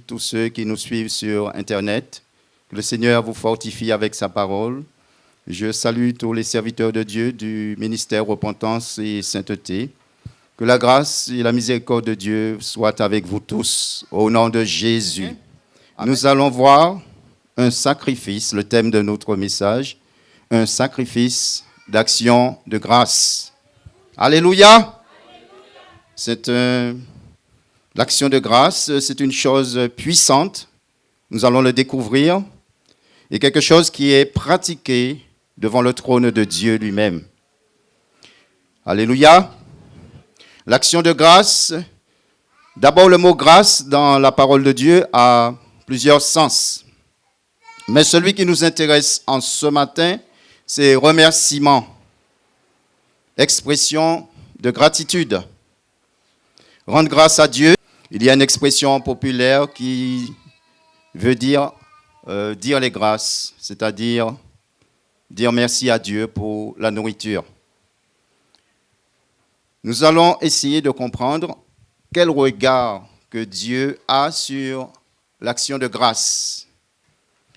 tous ceux qui nous suivent sur Internet. Que le Seigneur vous fortifie avec sa parole. Je salue tous les serviteurs de Dieu du ministère Repentance et Sainteté. Que la grâce et la miséricorde de Dieu soient avec vous tous, au nom de Jésus. Amen. Nous allons voir un sacrifice, le thème de notre message, un sacrifice d'action de grâce. Alléluia! L'action de grâce, c'est une chose puissante. Nous allons le découvrir. Et quelque chose qui est pratiqué devant le trône de Dieu lui-même. Alléluia. L'action de grâce, d'abord le mot grâce dans la parole de Dieu a plusieurs sens. Mais celui qui nous intéresse en ce matin, c'est remerciement, expression de gratitude. Rendre grâce à Dieu, il y a une expression populaire qui veut dire dire les grâces, c'est-à-dire dire merci à Dieu pour la nourriture. Nous allons essayer de comprendre quel regard que Dieu a sur l'action de grâce,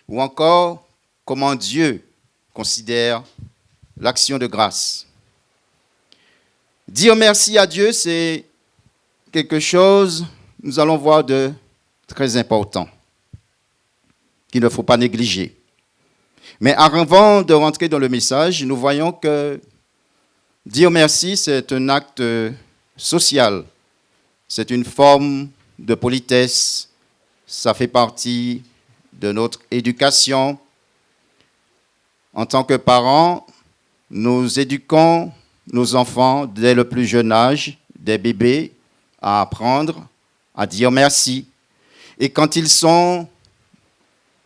ou encore comment Dieu considère l'action de grâce. Dire merci à Dieu, c'est quelque chose, nous allons voir, de très important, qu'il ne faut pas négliger. Mais avant de rentrer dans le message, nous voyons que dire merci, c'est un acte social. C'est une forme de politesse. Ça fait partie de notre éducation. En tant que parents, nous éduquons nos enfants dès le plus jeune âge, des bébés, à apprendre à dire merci. Et quand ils sont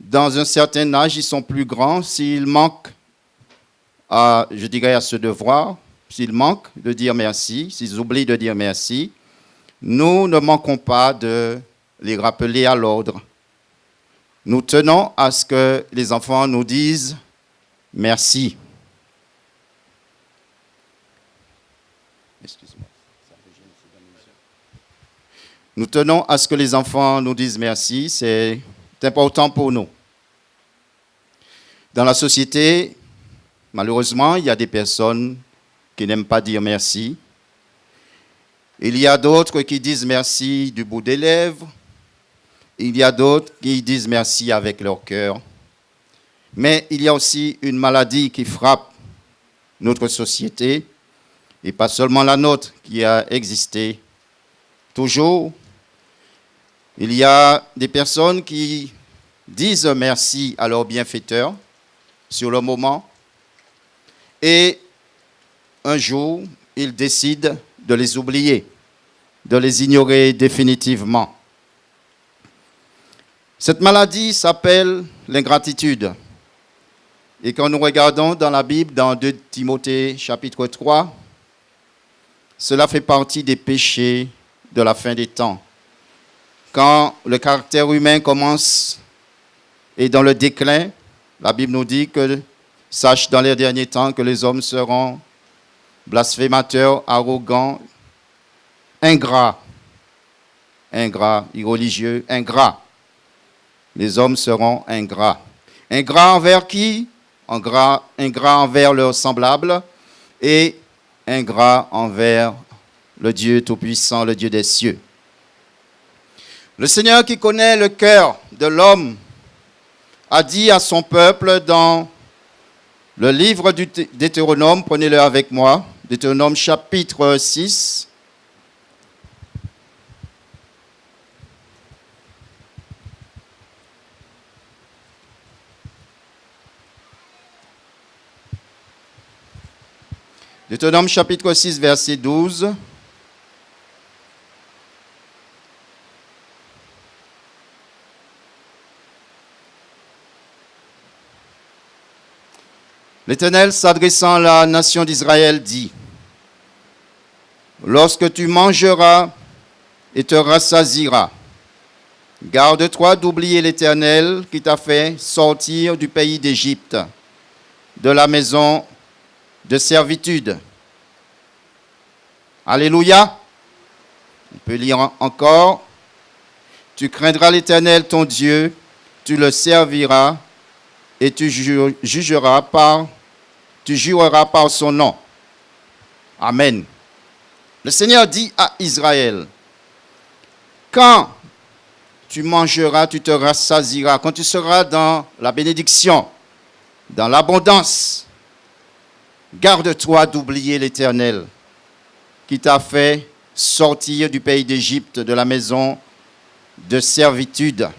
dans un certain âge, ils sont plus grands, s'ils manquent à ce devoir, s'ils manquent de dire merci, s'ils oublient de dire merci, nous ne manquons pas de les rappeler à l'ordre. Nous tenons à ce que les enfants nous disent merci. Excuse-moi. Nous tenons à ce que les enfants nous disent merci, c'est important pour nous. Dans la société, malheureusement, il y a des personnes qui n'aiment pas dire merci. Il y a d'autres qui disent merci du bout des lèvres. Il y a d'autres qui disent merci avec leur cœur. Mais il y a aussi une maladie qui frappe notre société, et pas seulement la nôtre qui a existé toujours. Il y a des personnes qui disent merci à leurs bienfaiteurs sur le moment et un jour, ils décident de les oublier, de les ignorer définitivement. Cette maladie s'appelle l'ingratitude. Et quand nous regardons dans la Bible, dans 2 Timothée chapitre 3, cela fait partie des péchés de la fin des temps. Quand le caractère humain commence et dans le déclin, la Bible nous dit que sache dans les derniers temps que les hommes seront blasphémateurs, arrogants, ingrats, irreligieux, ingrats. Les hommes seront ingrats. Ingrats envers qui? Ingrats envers leurs semblables et ingrats envers le Dieu Tout-Puissant, le Dieu des cieux. Le Seigneur qui connaît le cœur de l'homme a dit à son peuple dans le livre du Deutéronome, prenez-le avec moi, Deutéronome chapitre 6. Deutéronome chapitre 6, verset 12. L'Éternel, s'adressant à la nation d'Israël, dit: lorsque tu mangeras et te rassasieras, garde-toi d'oublier l'Éternel qui t'a fait sortir du pays d'Égypte, de la maison de servitude. Alléluia. On peut lire encore. Tu craindras l'Éternel ton Dieu, tu le serviras et tu jureras par son nom. Amen. Le Seigneur dit à Israël, quand tu mangeras, tu te rassasieras, quand tu seras dans la bénédiction, dans l'abondance, garde-toi d'oublier l'Éternel qui t'a fait sortir du pays d'Égypte, de la maison de servitude.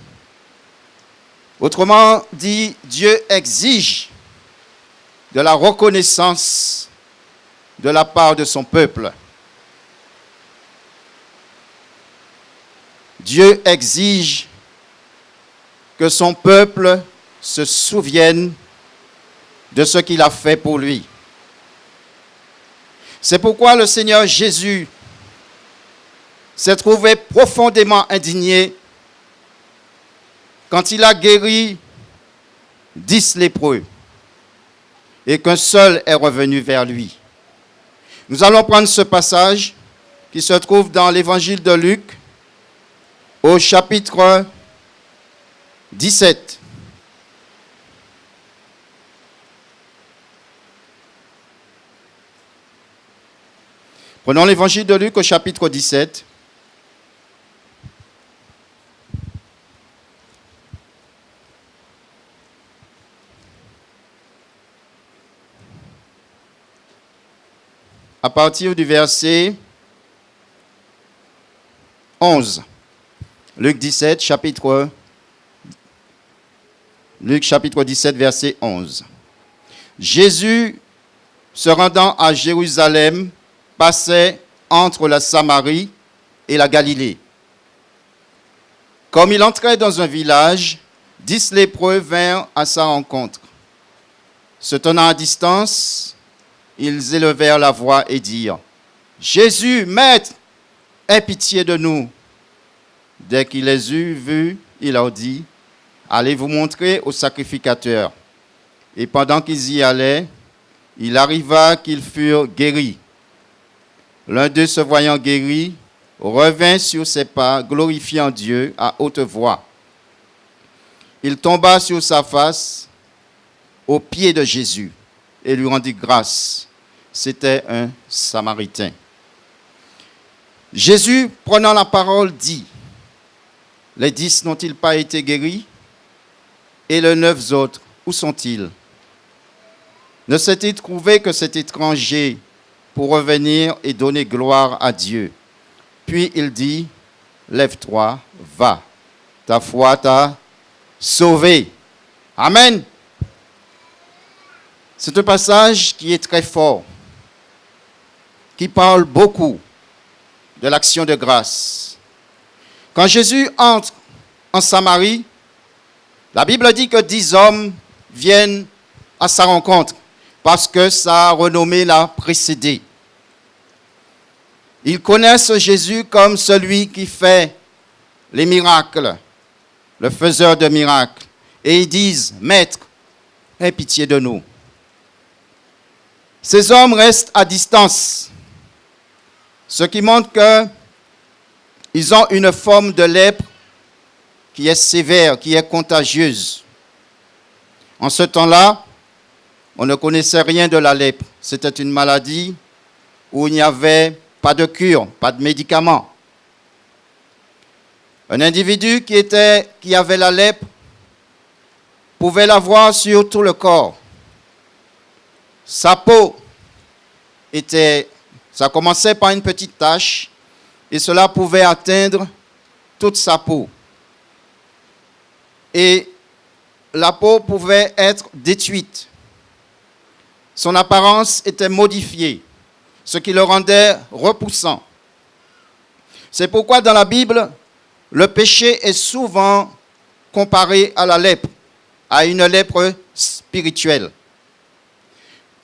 Autrement dit, Dieu exige de la reconnaissance de la part de son peuple. Dieu exige que son peuple se souvienne de ce qu'il a fait pour lui. C'est pourquoi le Seigneur Jésus s'est trouvé profondément indigné quand il a guéri 10 lépreux et qu'un seul est revenu vers lui. Nous allons prendre ce passage qui se trouve dans l'évangile de Luc au chapitre 17. Prenons l'évangile de Luc au chapitre 17. À partir du verset 11. Luc 17, Luc chapitre 17, verset 11. Jésus, se rendant à Jérusalem, passait entre la Samarie et la Galilée. Comme il entrait dans un village, 10 lépreux vinrent à sa rencontre. Se tenant à distance, ils élevèrent la voix et dirent, « Jésus, Maître, aie pitié de nous. » Dès qu'il les eut vus, il leur dit, « Allez vous montrer au sacrificateur. » Et pendant qu'ils y allaient, il arriva qu'ils furent guéris. L'un d'eux, se voyant guéri, revint sur ses pas, glorifiant Dieu à haute voix. Il tomba sur sa face aux pieds de Jésus et lui rendit grâce. C'était un Samaritain. Jésus, prenant la parole, dit, « Les 10 n'ont-ils pas été guéris? Et les 9 autres, où sont-ils? Ne s'est-il trouvé que cet étranger pour revenir et donner gloire à Dieu? » Puis il dit, « Lève-toi, va, ta foi t'a sauvé. » Amen. C'est un passage qui est très fort, qui parle beaucoup de l'action de grâce. Quand Jésus entre en Samarie, la Bible dit que 10 hommes viennent à sa rencontre parce que sa renommée l'a précédé. Ils connaissent Jésus comme celui qui fait les miracles, le faiseur de miracles. Et ils disent, « Maître, aie pitié de nous. » Ces hommes restent à distance, ce qui montre qu'ils ont une forme de lèpre qui est sévère, qui est contagieuse. En ce temps-là, on ne connaissait rien de la lèpre. C'était une maladie où il n'y avait pas de cure, pas de médicaments. Un individu qui avait la lèpre pouvait l'avoir sur tout le corps. Sa peau ça commençait par une petite tache et cela pouvait atteindre toute sa peau. Et la peau pouvait être détruite. Son apparence était modifiée, ce qui le rendait repoussant. C'est pourquoi dans la Bible, le péché est souvent comparé à la lèpre, à une lèpre spirituelle.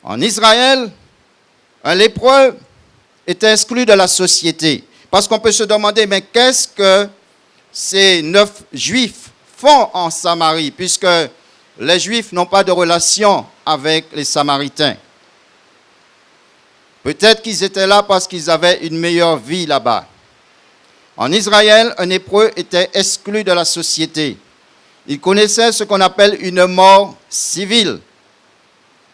En Israël, un lépreux était exclu de la société. Parce qu'on peut se demander, mais qu'est-ce que ces 9 Juifs font en Samarie, puisque les Juifs n'ont pas de relation avec les Samaritains. Peut-être qu'ils étaient là parce qu'ils avaient une meilleure vie là-bas. En Israël, un hébreu était exclu de la société. Il connaissait ce qu'on appelle une mort civile.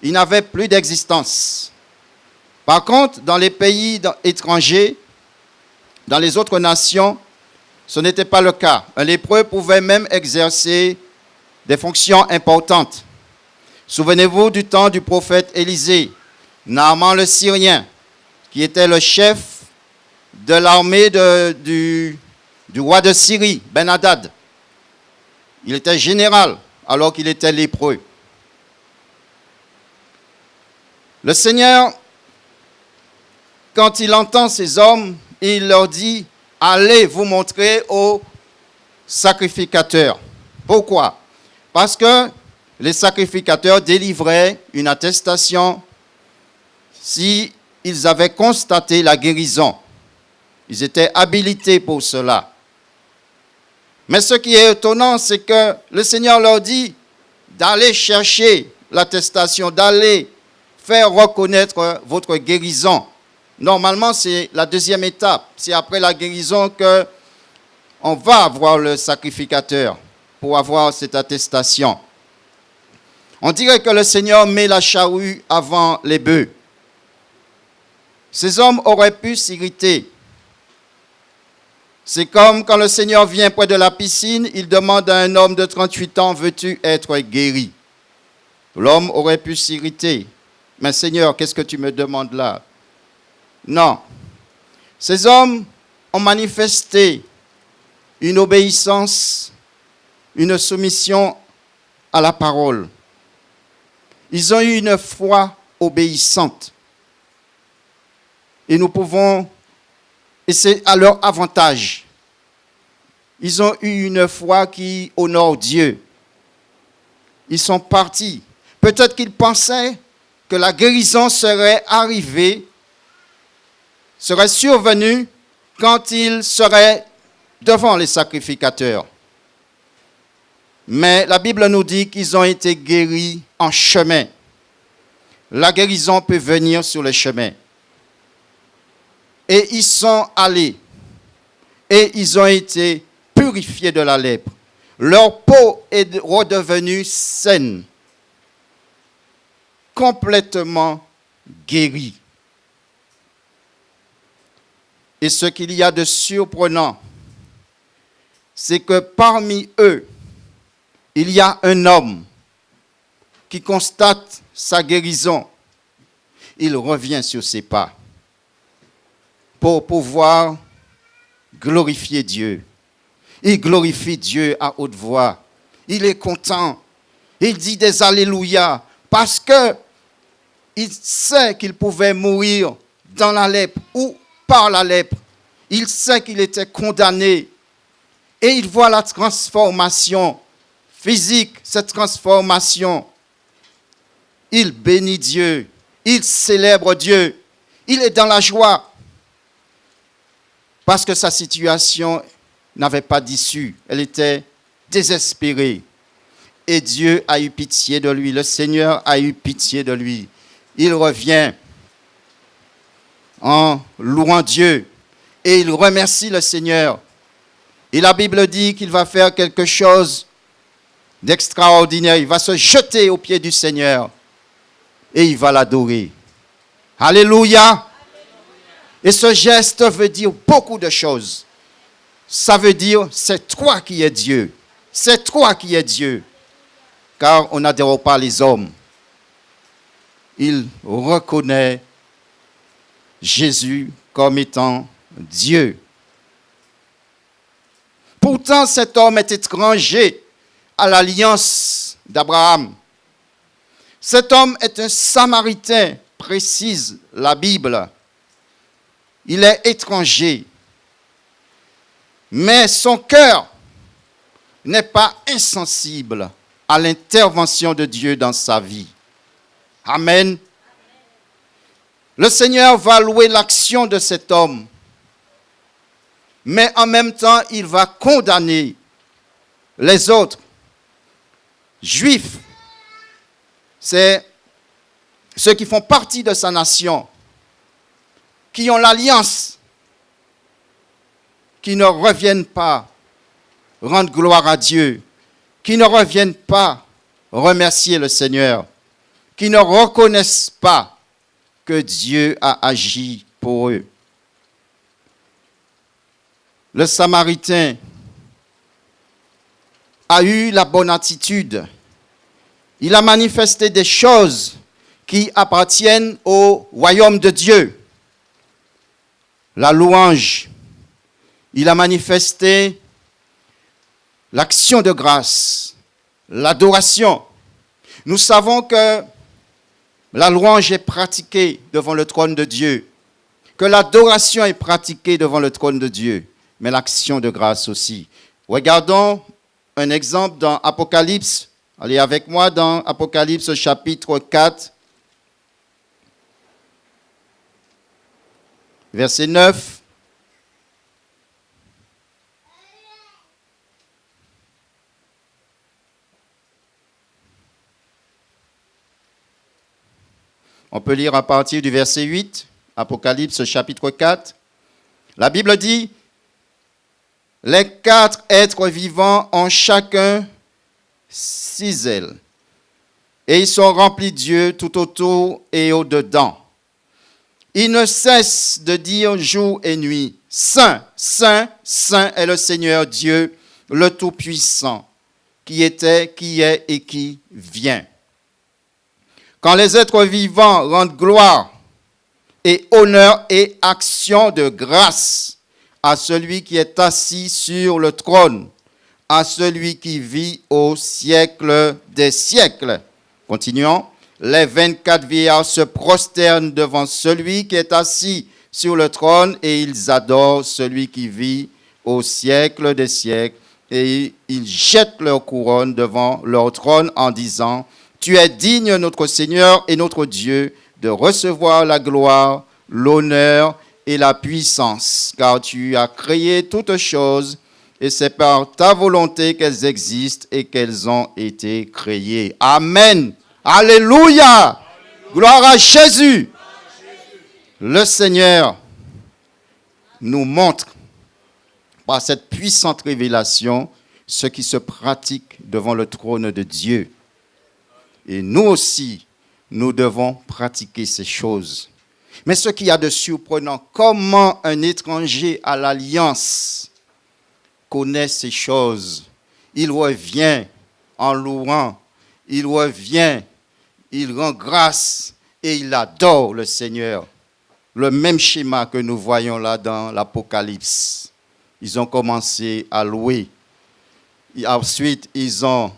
Il n'avait plus d'existence. Par contre, dans les pays étrangers, dans les autres nations, ce n'était pas le cas. Un lépreux pouvait même exercer des fonctions importantes. Souvenez-vous du temps du prophète Élisée, Naaman le Syrien, qui était le chef de l'armée du roi de Syrie, Ben-Hadad. Il était général alors qu'il était lépreux. Le Seigneur, quand il entend ces hommes, il leur dit, allez vous montrer aux sacrificateurs. Pourquoi? Parce que les sacrificateurs délivraient une attestation si ils avaient constaté la guérison. Ils étaient habilités pour cela. Mais ce qui est étonnant, c'est que le Seigneur leur dit d'aller chercher l'attestation, d'aller faire reconnaître votre guérison. Normalement, c'est la deuxième étape. C'est après la guérison qu'on va voir le sacrificateur pour avoir cette attestation. On dirait que le Seigneur met la charrue avant les bœufs. Ces hommes auraient pu s'irriter. C'est comme quand le Seigneur vient près de la piscine, il demande à un homme de 38 ans, veux-tu être guéri? L'homme aurait pu s'irriter. Mais Seigneur, qu'est-ce que tu me demandes là? Non. Ces hommes ont manifesté une obéissance, une soumission à la parole. Ils ont eu une foi obéissante. Et nous pouvons, et c'est à leur avantage. Ils ont eu une foi qui honore Dieu. Ils sont partis. Peut-être qu'ils pensaient que la guérison serait arrivée, serait survenue quand ils seraient devant les sacrificateurs. Mais la Bible nous dit qu'ils ont été guéris en chemin. La guérison peut venir sur le chemin. Et ils sont allés. Et ils ont été purifiés de la lèpre. Leur peau est redevenue saine. Complètement guérie. Et ce qu'il y a de surprenant, c'est que parmi eux, il y a un homme qui constate sa guérison. Il revient sur ses pas pour pouvoir glorifier Dieu. Il glorifie Dieu à haute voix. Il est content. Il dit des alléluia parce que il sait qu'il pouvait mourir dans la lèpre ou par la lèpre. Il sait qu'il était condamné. Et il voit la transformation physique, cette transformation. Il bénit Dieu. Il célèbre Dieu. Il est dans la joie. Parce que sa situation n'avait pas d'issue. Elle était désespérée. Et Dieu a eu pitié de lui. Le Seigneur a eu pitié de lui. Il revient en louant Dieu. Et il remercie le Seigneur. Et la Bible dit qu'il va faire quelque chose d'extraordinaire. Il va se jeter aux pieds du Seigneur. Et il va l'adorer. Alléluia. Et ce geste veut dire beaucoup de choses. Ça veut dire, c'est toi qui es Dieu. C'est toi qui es Dieu. Car on n'adore pas les hommes. Il reconnaît Jésus comme étant Dieu. Pourtant, cet homme est étranger à l'alliance d'Abraham. Cet homme est un Samaritain, précise la Bible. Il est étranger. Mais son cœur n'est pas insensible à l'intervention de Dieu dans sa vie. Amen. Le Seigneur va louer l'action de cet homme. Mais en même temps, il va condamner les autres. Juifs, c'est ceux qui font partie de sa nation, qui ont l'alliance, qui ne reviennent pas rendre gloire à Dieu, qui ne reviennent pas remercier le Seigneur, qui ne reconnaissent pas que Dieu a agi pour eux. Le Samaritain a eu la bonne attitude. Il a manifesté des choses qui appartiennent au royaume de Dieu. La louange. Il a manifesté l'action de grâce, l'adoration. Nous savons que la louange est pratiquée devant le trône de Dieu, que l'adoration est pratiquée devant le trône de Dieu, mais l'action de grâce aussi. Regardons un exemple dans Apocalypse. Allez avec moi dans Apocalypse chapitre 4, verset 9. On peut lire à partir du verset 8, Apocalypse chapitre 4. La Bible dit, « Les 4 êtres vivants ont chacun 6 ailes, et ils sont remplis de Dieu tout autour et au-dedans. Ils ne cessent de dire jour et nuit, « Saint, Saint, Saint est le Seigneur Dieu, le Tout-Puissant, qui était, qui est et qui vient. » Quand les êtres vivants rendent gloire et honneur et action de grâce à celui qui est assis sur le trône, à celui qui vit au siècle des siècles. Continuons. Les 24 vieillards se prosternent devant celui qui est assis sur le trône et ils adorent celui qui vit au siècle des siècles et ils jettent leur couronne devant leur trône en disant, « Tu es digne, notre Seigneur et notre Dieu, de recevoir la gloire, l'honneur et la puissance, car tu as créé toutes choses et c'est par ta volonté qu'elles existent et qu'elles ont été créées. » Amen. Alléluia. Gloire à Jésus. Le Seigneur nous montre par cette puissante révélation ce qui se pratique devant le trône de Dieu. Et nous aussi, nous devons pratiquer ces choses. Mais ce qu'il y a de surprenant, comment un étranger à l'alliance connaît ces choses? Il revient en louant, il revient, il rend grâce et il adore le Seigneur. Le même schéma que nous voyons là dans l'Apocalypse. Ils ont commencé à louer. Et ensuite, ils ont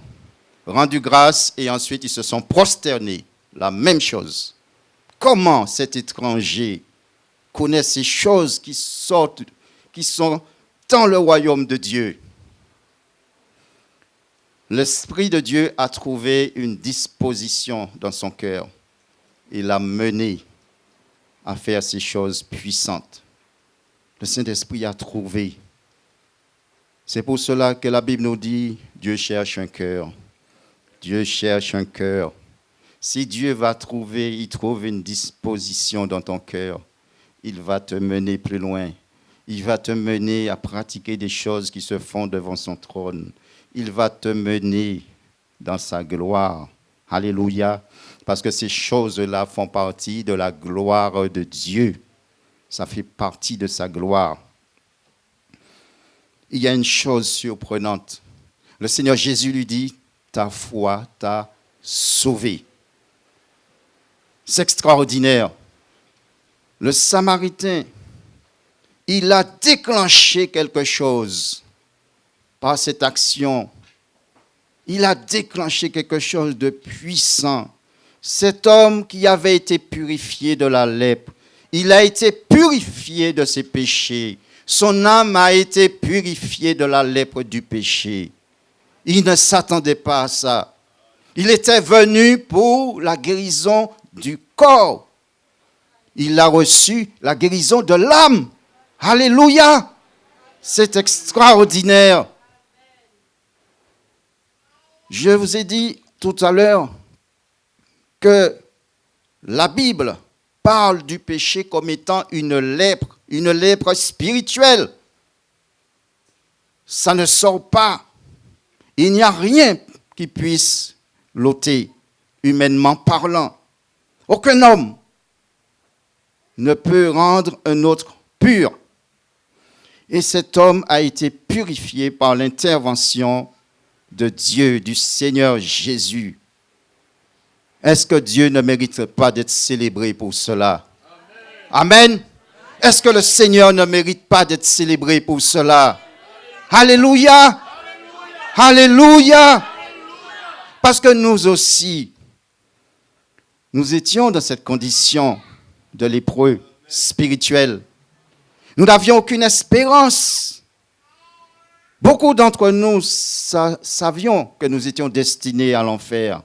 rendu grâce et ensuite ils se sont prosternés. La même chose. Comment cet étranger connaît ces choses qui sortent, qui sont dans le royaume de Dieu? L'Esprit de Dieu a trouvé une disposition dans son cœur. Il l'a mené à faire ces choses puissantes. Le Saint-Esprit a trouvé. C'est pour cela que la Bible nous dit, Dieu cherche un cœur. Dieu cherche un cœur. Si Dieu va trouver, il trouve une disposition dans ton cœur, il va te mener plus loin. Il va te mener à pratiquer des choses qui se font devant son trône. Il va te mener dans sa gloire. Alléluia. Parce que ces choses-là font partie de la gloire de Dieu. Ça fait partie de sa gloire. Il y a une chose surprenante. Le Seigneur Jésus lui dit, ta foi t'a sauvé. C'est extraordinaire. Le Samaritain, il a déclenché quelque chose par cette action. Il a déclenché quelque chose de puissant. Cet homme qui avait été purifié de la lèpre, il a été purifié de ses péchés. Son âme a été purifiée de la lèpre du péché. Il ne s'attendait pas à ça. Il était venu pour la guérison du corps. Il a reçu la guérison de l'âme. Alléluia! C'est extraordinaire. Je vous ai dit tout à l'heure que la Bible parle du péché comme étant une lèpre spirituelle. ça ne sort pas. Il n'y a rien qui puisse l'ôter, humainement parlant. Aucun homme ne peut rendre un autre pur. Et cet homme a été purifié par l'intervention de Dieu, du Seigneur Jésus. Est-ce que Dieu ne mérite pas d'être célébré pour cela? Amen. Amen. Est-ce que le Seigneur ne mérite pas d'être célébré pour cela? Alléluia. Alléluia. Parce que nous aussi, nous étions dans cette condition de lépreux spirituel. Nous n'avions aucune espérance. Beaucoup d'entre nous savions que nous étions destinés à l'enfer.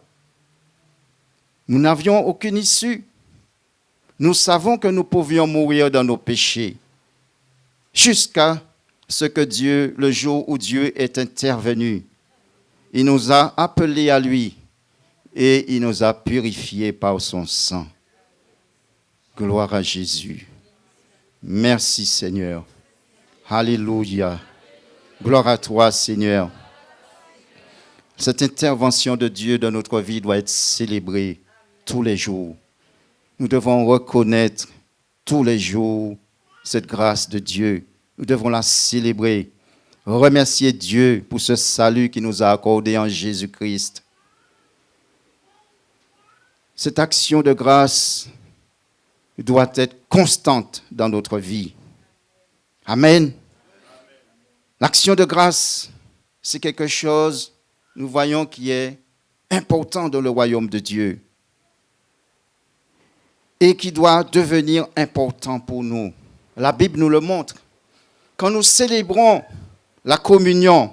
Nous n'avions aucune issue. Nous savons que nous pouvions mourir dans nos péchés jusqu'à ce que Dieu, le jour où Dieu est intervenu, il nous a appelés à lui et il nous a purifiés par son sang. Gloire à Jésus. Merci Seigneur. Alléluia. Gloire à toi Seigneur. Cette intervention de Dieu dans notre vie doit être célébrée tous les jours. Nous devons reconnaître tous les jours cette grâce de Dieu. Nous devons la célébrer. Remercier Dieu pour ce salut qu'il nous a accordé en Jésus-Christ. Cette action de grâce doit être constante dans notre vie. Amen. L'action de grâce, c'est quelque chose, nous voyons, qui est important dans le royaume de Dieu et qui doit devenir important pour nous. La Bible nous le montre. Quand nous célébrons la communion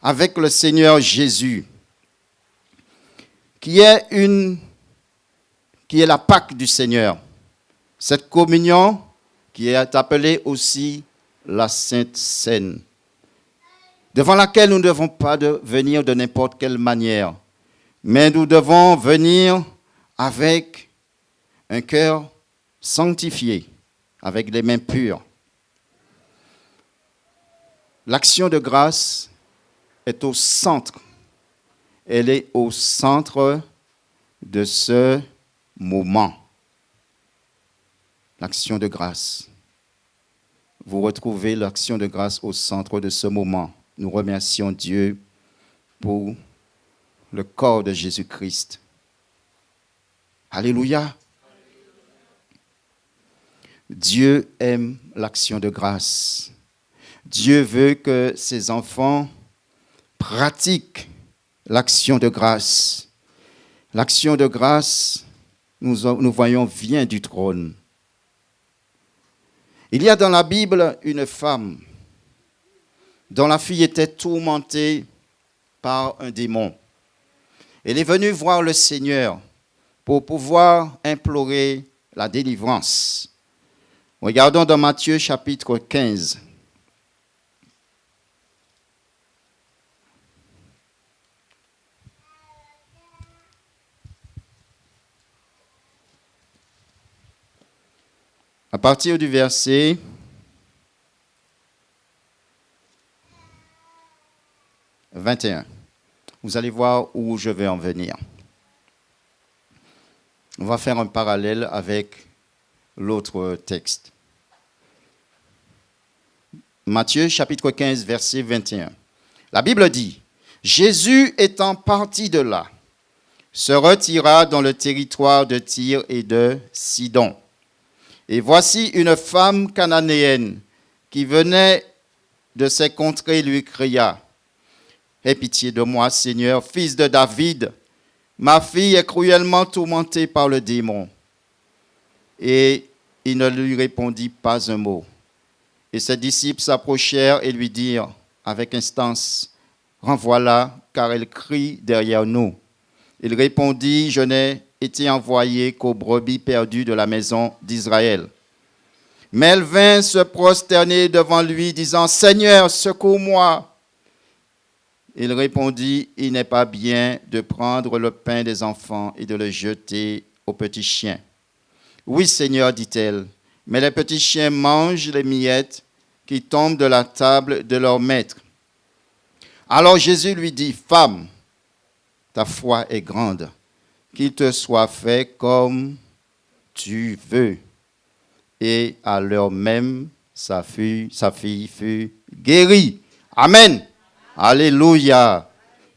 avec le Seigneur Jésus, qui est la Pâque du Seigneur, cette communion qui est appelée aussi la Sainte Seine, devant laquelle nous ne devons pas venir de n'importe quelle manière, mais nous devons venir avec un cœur sanctifié, avec des mains pures. L'action de grâce est au centre. Elle est au centre de ce moment. L'action de grâce. Vous retrouvez l'action de grâce au centre de ce moment. Nous remercions Dieu pour le corps de Jésus-Christ. Alléluia. Dieu aime l'action de grâce. Dieu veut que ses enfants pratiquent l'action de grâce. L'action de grâce, nous voyons, vient du trône. Il y a dans la Bible une femme dont la fille était tourmentée par un démon. Elle est venue voir le Seigneur pour pouvoir implorer la délivrance. Regardons dans Matthieu chapitre 15. À partir du verset 21, vous allez voir où je vais en venir. On va faire un parallèle avec l'autre texte. Matthieu chapitre 15, verset 21. La Bible dit, « Jésus étant parti de là, se retira dans le territoire de Tyr et de Sidon. Et voici une femme cananéenne qui venait de ces contrées lui cria, « Aie pitié de moi, Seigneur, fils de David, ma fille est cruellement tourmentée par le démon. » Et il ne lui répondit pas un mot. Et ses disciples s'approchèrent et lui dirent avec instance, « Renvoie-la, car elle crie derrière nous. » Il répondit, « Je n'ai été envoyé qu'aux brebis perdues de la maison d'Israël. » Mais elle vint se prosterner devant lui, disant, « Seigneur, secours-moi. » Il répondit, « Il n'est pas bien de prendre le pain des enfants et de le jeter aux petits chiens. » « Oui, Seigneur, dit-elle, mais les petits chiens mangent les miettes qui tombent de la table de leur maître. » Alors Jésus lui dit, femme, ta foi est grande, qu'il te soit fait comme tu veux. Et à l'heure même, sa fille fut guérie. Amen. Alléluia.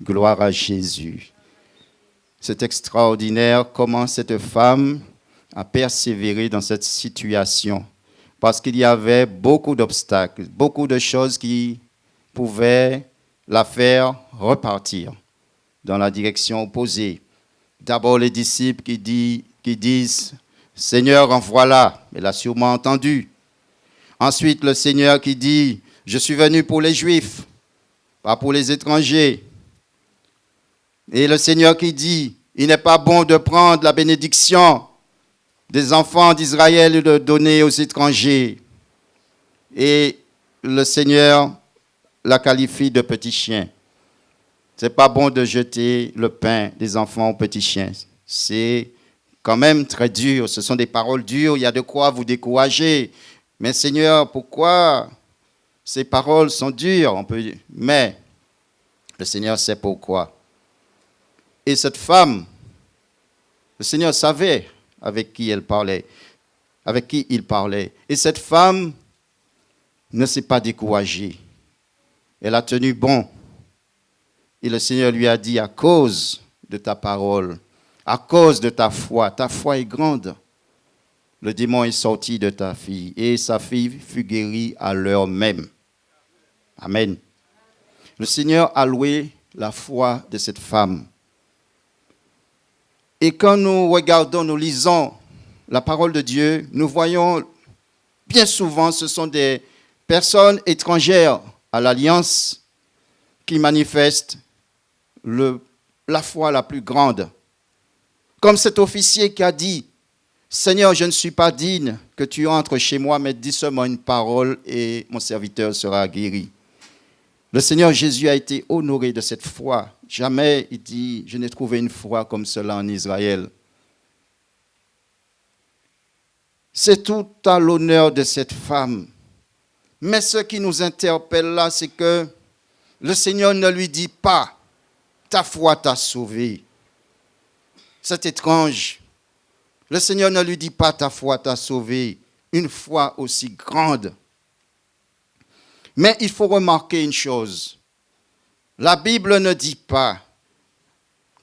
Gloire à Jésus. C'est extraordinaire comment cette femme a persévéré dans cette situation. Parce qu'il y avait beaucoup d'obstacles, beaucoup de choses qui pouvaient la faire repartir dans la direction opposée. D'abord les disciples qui disent, Seigneur, envoie-la. Elle a sûrement entendu. Ensuite, le Seigneur qui dit, je suis venu pour les Juifs, pas pour les étrangers. Et le Seigneur qui dit, il n'est pas bon de prendre la bénédiction des enfants d'Israël et de donner aux étrangers. Et le Seigneur la qualifie de petit chien. Ce n'est pas bon de jeter le pain des enfants aux petits chiens. C'est quand même très dur. Ce sont des paroles dures. Il y a de quoi vous décourager. Mais Seigneur, pourquoi ces paroles sont dures? Mais le Seigneur sait pourquoi. Et cette femme, le Seigneur savait avec qui elle parlait, avec qui il parlait. Et cette femme ne s'est pas découragée. Elle a tenu bon. Et le Seigneur lui a dit, à cause de ta parole, à cause de ta foi est grande. Le démon est sorti de ta fille et sa fille fut guérie à l'heure même. Amen. Le Seigneur a loué la foi de cette femme. Et quand nous regardons, nous lisons la parole de Dieu, nous voyons bien souvent ce sont des personnes étrangères à l'alliance qui manifestent la foi la plus grande. Comme cet officier qui a dit, Seigneur, je ne suis pas digne que tu entres chez moi, mais dis seulement une parole et mon serviteur sera guéri. Le Seigneur Jésus a été honoré de cette foi. Jamais, il dit, je n'ai trouvé une foi comme cela en Israël. C'est tout à l'honneur de cette femme. Mais ce qui nous interpelle là, c'est que le Seigneur ne lui dit pas, ta foi t'a sauvé. C'est étrange. Le Seigneur ne lui dit pas, ta foi t'a sauvé. Une foi aussi grande. Mais il faut remarquer une chose. La Bible ne dit pas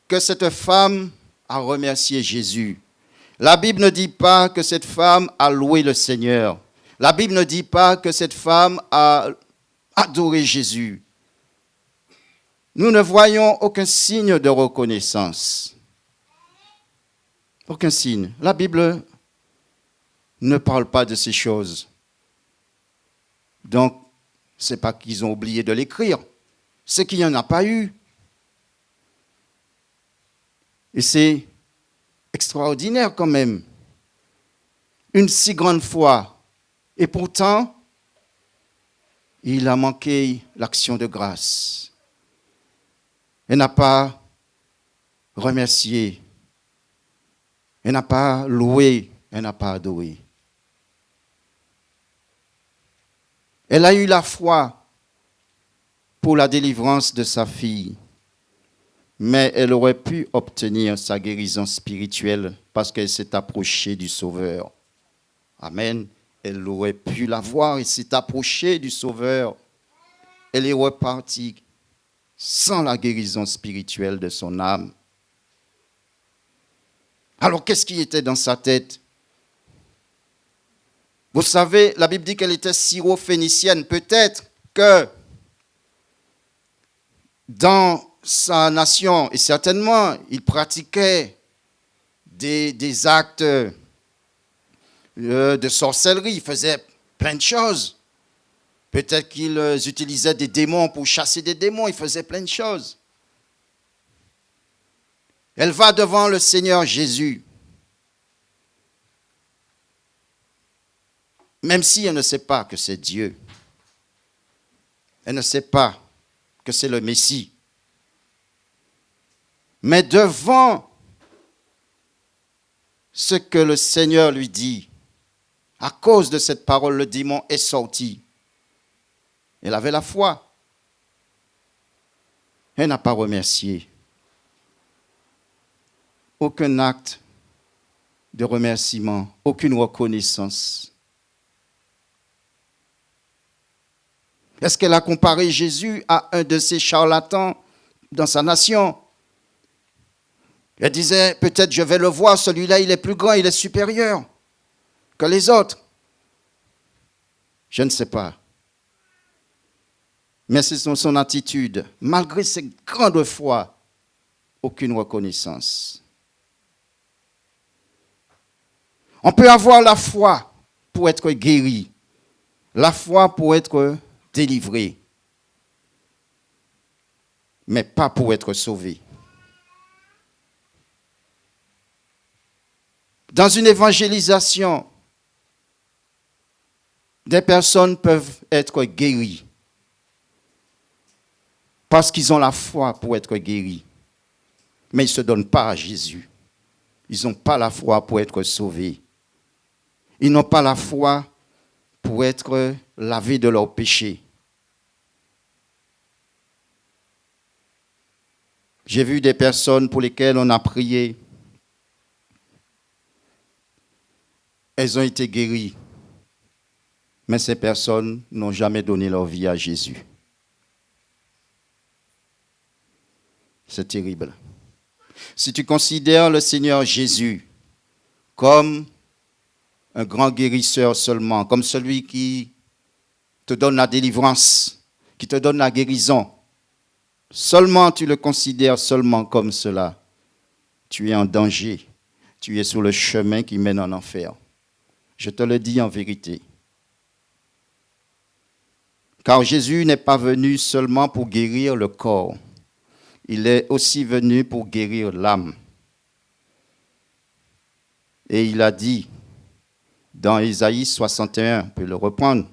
que cette femme a remercié Jésus. La Bible ne dit pas que cette femme a loué le Seigneur. La Bible ne dit pas que cette femme a adoré Jésus. Nous ne voyons aucun signe de reconnaissance. Aucun signe. La Bible ne parle pas de ces choses. Donc, ce n'est pas qu'ils ont oublié de l'écrire. C'est qu'il n'y en a pas eu. Et c'est extraordinaire quand même. Une si grande foi. Et pourtant, il a manqué l'action de grâce. Elle n'a pas remercié. Elle n'a pas loué. Elle n'a pas adoré. Elle a eu la foi pour la délivrance de sa fille, mais elle aurait pu obtenir sa guérison spirituelle parce qu'elle s'est approchée du Sauveur. Amen. Elle aurait pu l'avoir, elle s'est approchée du Sauveur. Elle est repartie sans la guérison spirituelle de son âme. Alors, qu'est-ce qui était dans sa tête? Vous savez, la Bible dit qu'elle était syro-phénicienne. Peut-être que dans sa nation, et certainement, il pratiquait des actes de sorcellerie. Il faisait plein de choses. Peut-être qu'ils utilisaient des démons pour chasser des démons. Il faisait plein de choses. Elle va devant le Seigneur Jésus. Même si elle ne sait pas que c'est Dieu. Elle ne sait pas que c'est le Messie. Mais devant ce que le Seigneur lui dit, à cause de cette parole, le démon est sorti. Elle avait la foi. Elle n'a pas remercié. Aucun acte de remerciement, aucune reconnaissance. Est-ce qu'elle a comparé Jésus à un de ces charlatans dans sa nation? Elle disait, peut-être je vais le voir, celui-là il est plus grand, il est supérieur que les autres. Je ne sais pas. Mais c'est son attitude. Malgré cette grande foi, aucune reconnaissance. On peut avoir la foi pour être guéri, la foi pour être délivré, mais pas pour être sauvé. Dans une évangélisation, des personnes peuvent être guéries parce qu'ils ont la foi pour être guéris, mais ils ne se donnent pas à Jésus. Ils n'ont pas la foi pour être sauvés. Ils n'ont pas la foi pour être lavés de leurs péchés. J'ai vu des personnes pour lesquelles on a prié. Elles ont été guéries. Mais ces personnes n'ont jamais donné leur vie à Jésus. C'est terrible. Si tu considères le Seigneur Jésus comme un grand guérisseur seulement, comme celui qui te donne la délivrance, qui te donne la guérison, seulement tu le considères seulement comme cela, tu es en danger, tu es sur le chemin qui mène en enfer. Je te le dis en vérité. Car Jésus n'est pas venu seulement pour guérir le corps, il est aussi venu pour guérir l'âme. Et il a dit, dans Ésaïe 61, on peut le reprendre.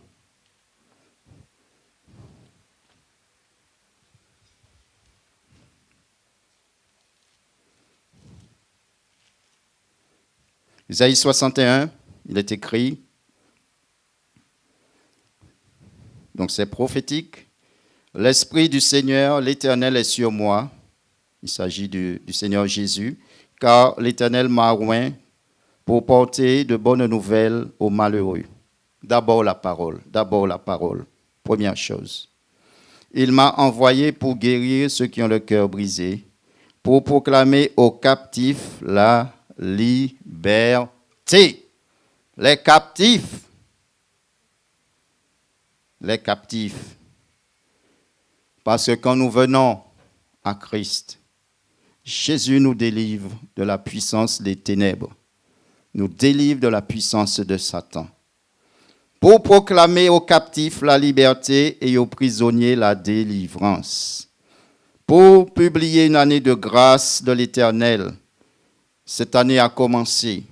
Ésaïe 61, il est écrit, donc c'est prophétique, « L'Esprit du Seigneur, l'Éternel est sur moi », il s'agit du Seigneur Jésus, « car l'Éternel m'a oint pour porter de bonnes nouvelles aux malheureux. » D'abord la parole, première chose. « Il m'a envoyé pour guérir ceux qui ont le cœur brisé, pour proclamer aux captifs la liberté. » Les captifs. Les captifs. Parce que quand nous venons à Christ, Jésus nous délivre de la puissance des ténèbres, nous délivre de la puissance de Satan, pour proclamer aux captifs la liberté et aux prisonniers la délivrance, pour publier une année de grâce de l'Éternel. Cette année a commencé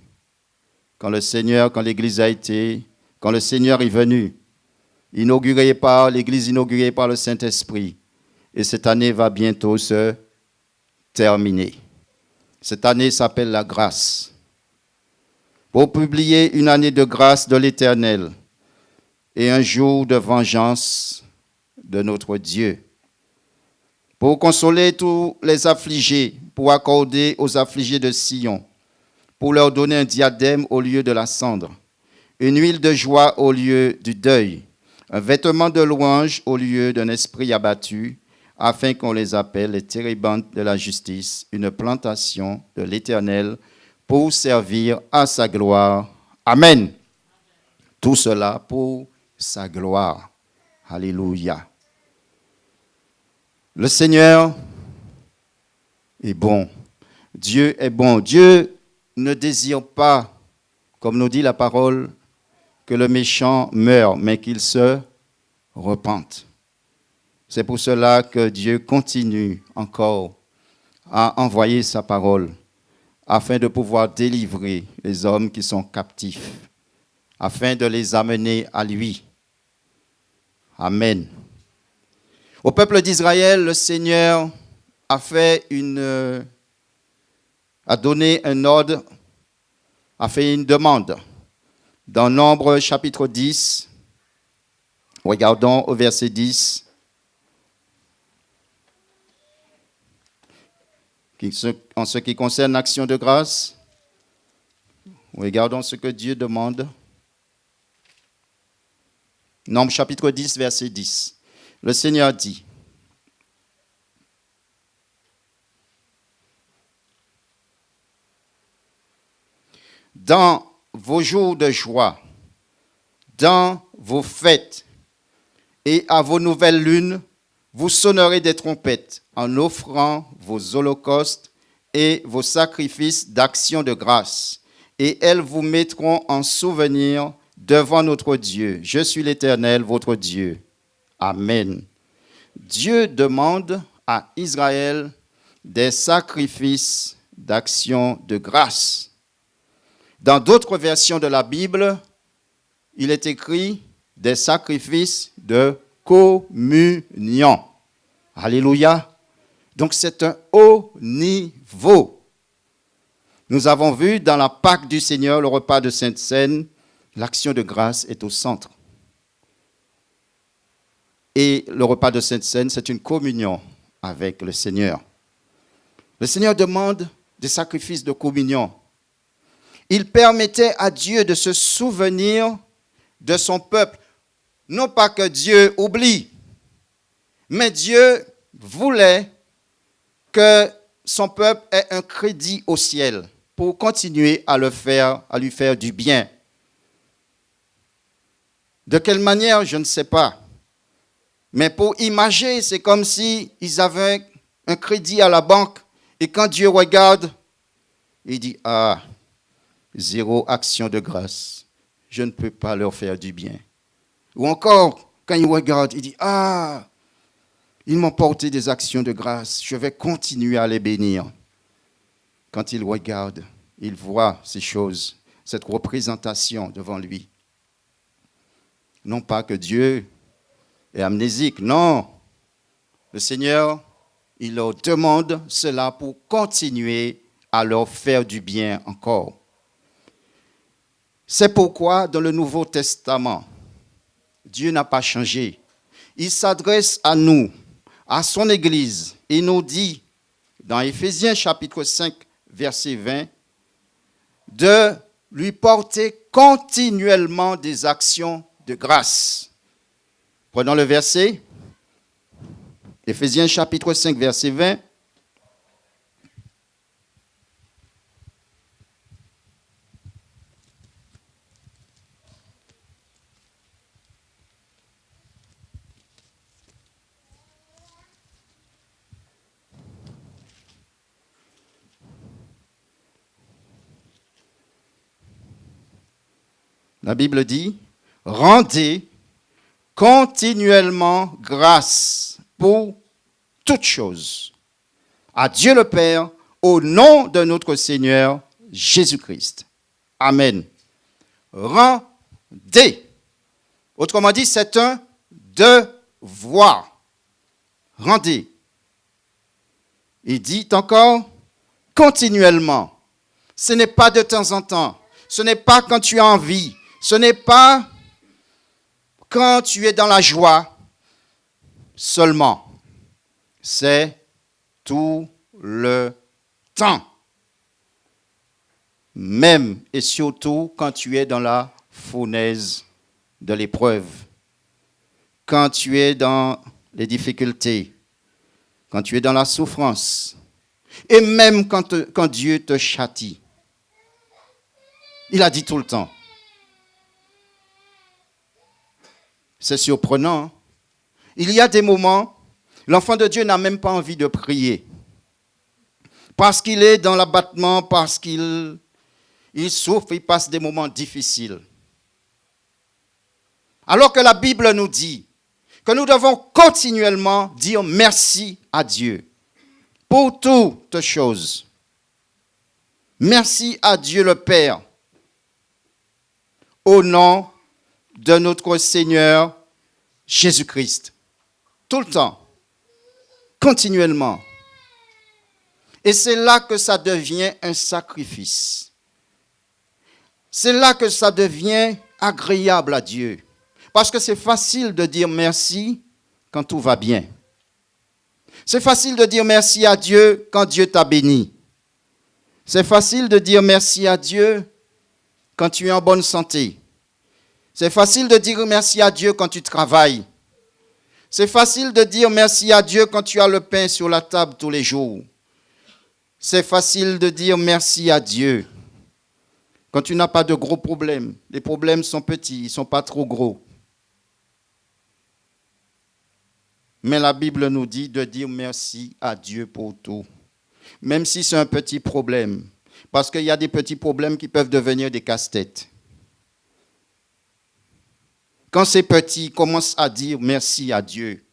quand le Seigneur est venu, l'Église inaugurée par le Saint-Esprit. Et cette année va bientôt se terminer. Cette année s'appelle la grâce. Pour publier une année de grâce de l'Éternel et un jour de vengeance de notre Dieu. Pour consoler tous les affligés, pour accorder aux affligés de Sion, pour leur donner un diadème au lieu de la cendre, une huile de joie au lieu du deuil, un vêtement de louange au lieu d'un esprit abattu, afin qu'on les appelle les térébintes de la justice, une plantation de l'Éternel pour servir à sa gloire. Amen. Tout cela pour sa gloire. Alléluia. Le Seigneur est bon. Dieu est bon. Dieu ne désire pas, comme nous dit la parole, que le méchant meure, mais qu'il se repente. C'est pour cela que Dieu continue encore à envoyer sa parole afin de pouvoir délivrer les hommes qui sont captifs, afin de les amener à lui. Amen. Au peuple d'Israël, le Seigneur a donné un ordre, a fait une demande. Dans Nombre chapitre 10, regardons au verset 10. En ce qui concerne l'action de grâce, regardons ce que Dieu demande. Nombre chapitre 10, verset 10. Le Seigneur dit, dans vos jours de joie, dans vos fêtes et à vos nouvelles lunes, vous sonnerez des trompettes en offrant vos holocaustes et vos sacrifices d'action de grâce. Et elles vous mettront en souvenir devant notre Dieu. Je suis l'Éternel, votre Dieu. Amen. Dieu demande à Israël des sacrifices d'action de grâce. Dans d'autres versions de la Bible, il est écrit des sacrifices de communion. Alléluia. Donc c'est un haut niveau. Nous avons vu dans la Pâque du Seigneur, le repas de Sainte Seine, l'action de grâce est au centre. Et le repas de Sainte Seine, c'est une communion avec le Seigneur. Le Seigneur demande des sacrifices de communion. Il permettait à Dieu de se souvenir de son peuple. Non pas que Dieu oublie, mais Dieu voulait que son peuple ait un crédit au ciel pour continuer à lui faire du bien. De quelle manière, je ne sais pas. Mais pour imager, c'est comme si ils avaient un crédit à la banque et quand Dieu regarde, il dit, ah, zéro action de grâce. Je ne peux pas leur faire du bien. Ou encore, quand il regarde, il dit, ah, ils m'ont porté des actions de grâce. Je vais continuer à les bénir. Quand il regarde, il voit ces choses, cette représentation devant lui. Non pas que Dieu est amnésique, non. Le Seigneur, il leur demande cela pour continuer à leur faire du bien encore. C'est pourquoi dans le Nouveau Testament, Dieu n'a pas changé. Il s'adresse à nous, à son Église, et nous dit dans Éphésiens chapitre 5, verset 20, de lui porter continuellement des actions de grâce. Prenons le verset, Éphésiens chapitre 5, verset 20. La Bible dit, rendez continuellement grâce pour toutes choses à Dieu le Père au nom de notre Seigneur Jésus-Christ. Amen. Rendez. Autrement dit, c'est un devoir. Rendez. Il dit encore continuellement. Ce n'est pas de temps en temps. Ce n'est pas quand tu as envie. Ce n'est pas quand tu es dans la joie seulement. C'est tout le temps. Même et surtout quand tu es dans la fournaise de l'épreuve. Quand tu es dans les difficultés. Quand tu es dans la souffrance. Et même quand Dieu te châtie. Il a dit tout le temps. C'est surprenant. Il y a des moments, l'enfant de Dieu n'a même pas envie de prier. Parce qu'il est dans l'abattement, parce qu'il souffre, il passe des moments difficiles. Alors que la Bible nous dit que nous devons continuellement dire merci à Dieu pour toutes choses. Merci à Dieu le Père. Au nom de notre Seigneur Jésus-Christ. Tout le temps. Continuellement. Et c'est là que ça devient un sacrifice. C'est là que ça devient agréable à Dieu. Parce que c'est facile de dire merci quand tout va bien. C'est facile de dire merci à Dieu quand Dieu t'a béni. C'est facile de dire merci à Dieu quand tu es en bonne santé. C'est facile de dire merci à Dieu quand tu travailles. C'est facile de dire merci à Dieu quand tu as le pain sur la table tous les jours. C'est facile de dire merci à Dieu quand tu n'as pas de gros problèmes. Les problèmes sont petits, ils ne sont pas trop gros. Mais la Bible nous dit de dire merci à Dieu pour tout. Même si c'est un petit problème. Parce qu'il y a des petits problèmes qui peuvent devenir des casse-têtes. Quand c'est petit, commence à dire merci à Dieu.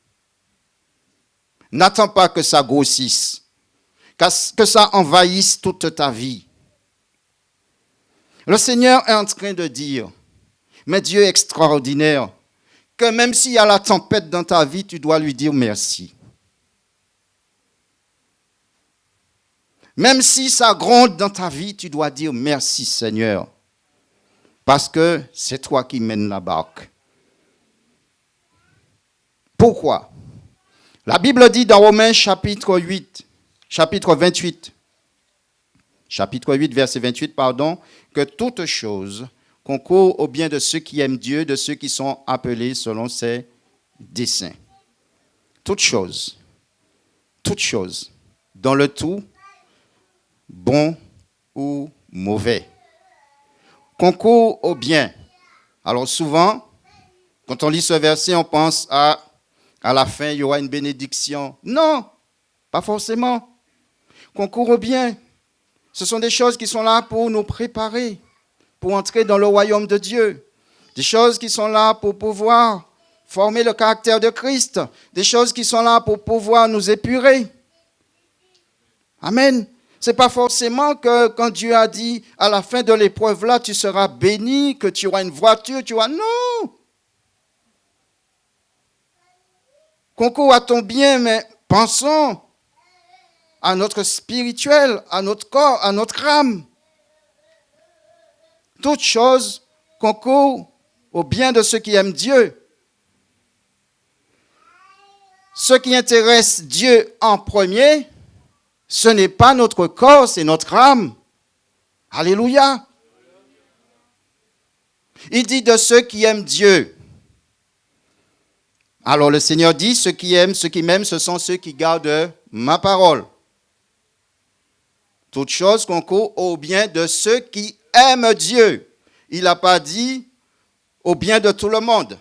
N'attends pas que ça grossisse, que ça envahisse toute ta vie. Le Seigneur est en train de dire, mais Dieu est extraordinaire, que même s'il y a la tempête dans ta vie, tu dois lui dire merci. Même si ça gronde dans ta vie, tu dois dire merci Seigneur, parce que c'est toi qui mènes la barque. Pourquoi? La Bible dit dans Romains chapitre 28, verset 28, que toute chose concourt au bien de ceux qui aiment Dieu, de ceux qui sont appelés selon ses desseins. Toute chose, dans le tout, bon ou mauvais, concourt au bien. Alors souvent, quand on lit ce verset, on pense à la fin, il y aura une bénédiction. Non, pas forcément. Concourt au bien. Ce sont des choses qui sont là pour nous préparer, pour entrer dans le royaume de Dieu. Des choses qui sont là pour pouvoir former le caractère de Christ. Des choses qui sont là pour pouvoir nous épurer. Amen. Ce n'est pas forcément que quand Dieu a dit à la fin de l'épreuve là, tu seras béni, que tu auras une voiture, tu auras... Non. Concours à ton bien, mais pensons à notre spirituel, à notre corps, à notre âme. Toute chose concourt au bien de ceux qui aiment Dieu. Ce qui intéresse Dieu en premier, ce n'est pas notre corps, c'est notre âme. Alléluia. Il dit de ceux qui aiment Dieu. Alors le Seigneur dit, ceux qui m'aiment, ce sont ceux qui gardent ma parole. Toute chose concourt au bien de ceux qui aiment Dieu. Il n'a pas dit au bien de tout le monde.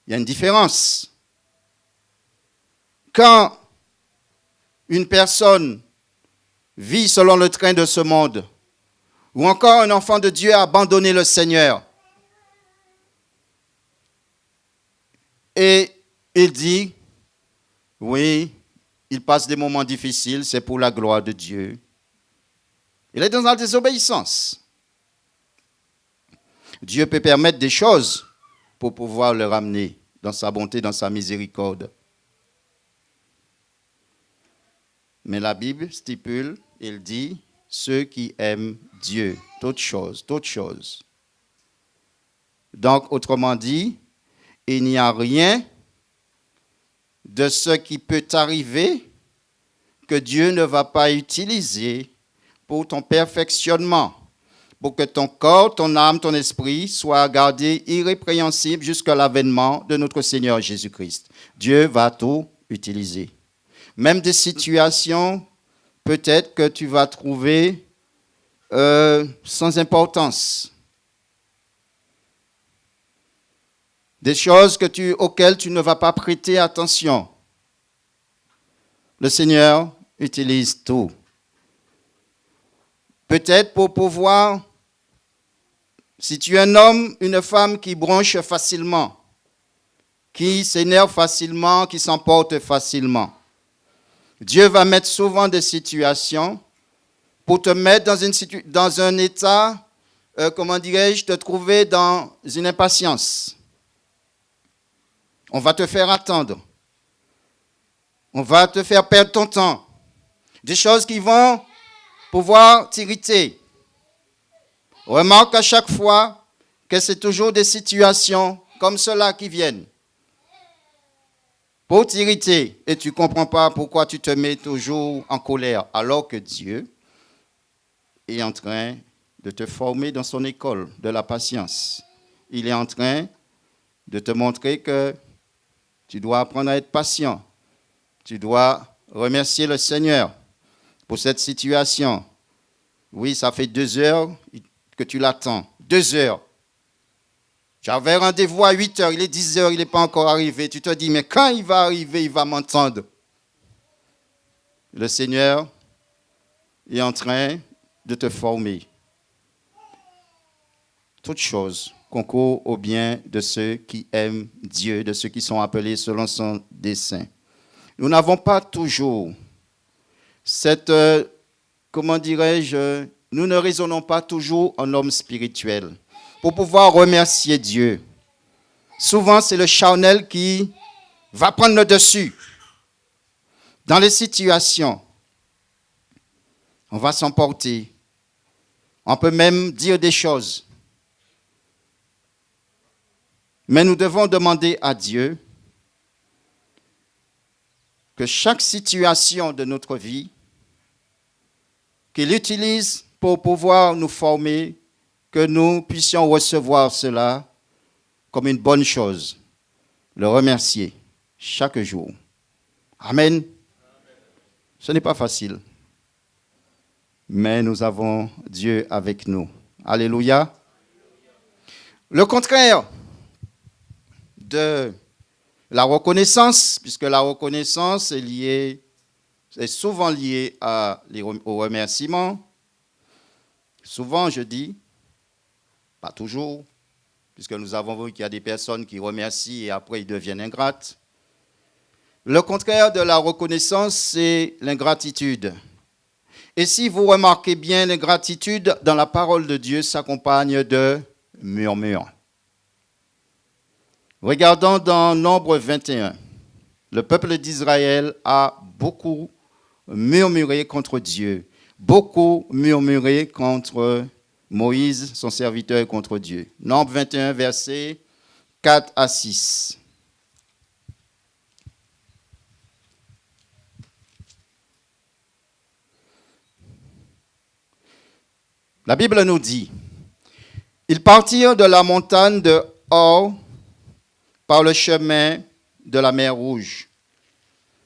Il y a une différence. Quand une personne vit selon le train de ce monde, ou encore un enfant de Dieu a abandonné le Seigneur, et il dit, oui, il passe des moments difficiles, c'est pour la gloire de Dieu. Il est dans la désobéissance. Dieu peut permettre des choses pour pouvoir le ramener dans sa bonté, dans sa miséricorde. Mais la Bible stipule, il dit, ceux qui aiment Dieu, toute chose. Donc, autrement dit, il n'y a rien de ce qui peut t'arriver que Dieu ne va pas utiliser pour ton perfectionnement, pour que ton corps, ton âme, ton esprit soient gardés irrépréhensibles jusqu'à l'avènement de notre Seigneur Jésus-Christ. Dieu va tout utiliser. Même des situations, peut-être que tu vas trouver sans importance. Des choses auxquelles tu ne vas pas prêter attention. Le Seigneur utilise tout. Peut-être pour pouvoir, si tu es un homme, une femme qui bronche facilement, qui s'énerve facilement, qui s'emporte facilement, Dieu va mettre souvent des situations pour te mettre dans un état, te trouver dans une impatience. On va te faire attendre. On va te faire perdre ton temps. Des choses qui vont pouvoir t'irriter. Remarque à chaque fois que c'est toujours des situations comme cela qui viennent. pour t'irriter et tu ne comprends pas pourquoi tu te mets toujours en colère alors que Dieu est en train de te former dans son école de la patience. Il est en train de te montrer que tu dois apprendre à être patient. Tu dois remercier le Seigneur pour cette situation. Oui, ça fait 2 heures que tu l'attends. 2 heures. J'avais rendez-vous à 8 heures, il est 10 heures, il n'est pas encore arrivé. Tu te dis, mais quand il va arriver, il va m'entendre. Le Seigneur est en train de te former. Toutes choses concourent au bien de ceux qui aiment Dieu, de ceux qui sont appelés selon son dessein. Nous n'avons pas toujours cette, comment dirais-je, nous ne raisonnons pas toujours en homme spirituel pour pouvoir remercier Dieu. Souvent, c'est le charnel qui va prendre le dessus. Dans les situations, on va s'emporter. On peut même dire des choses. Mais nous devons demander à Dieu que chaque situation de notre vie, qu'il utilise pour pouvoir nous former, que nous puissions recevoir cela comme une bonne chose, le remercier chaque jour. Amen. Ce n'est pas facile, mais nous avons Dieu avec nous. Alléluia. Le contraire de la reconnaissance, puisque la reconnaissance est souvent liée au remerciement. Souvent, je dis, pas toujours, puisque nous avons vu qu'il y a des personnes qui remercient et après ils deviennent ingrates. Le contraire de la reconnaissance, c'est l'ingratitude. Et si vous remarquez bien, l'ingratitude dans la parole de Dieu s'accompagne de murmures. Regardons dans Nombre 21. Le peuple d'Israël a beaucoup murmuré contre Dieu, beaucoup murmuré contre Moïse, son serviteur, et contre Dieu. Nombre 21, versets 4 à 6. La Bible nous dit, « Ils partirent de la montagne de Hor par le chemin de la mer Rouge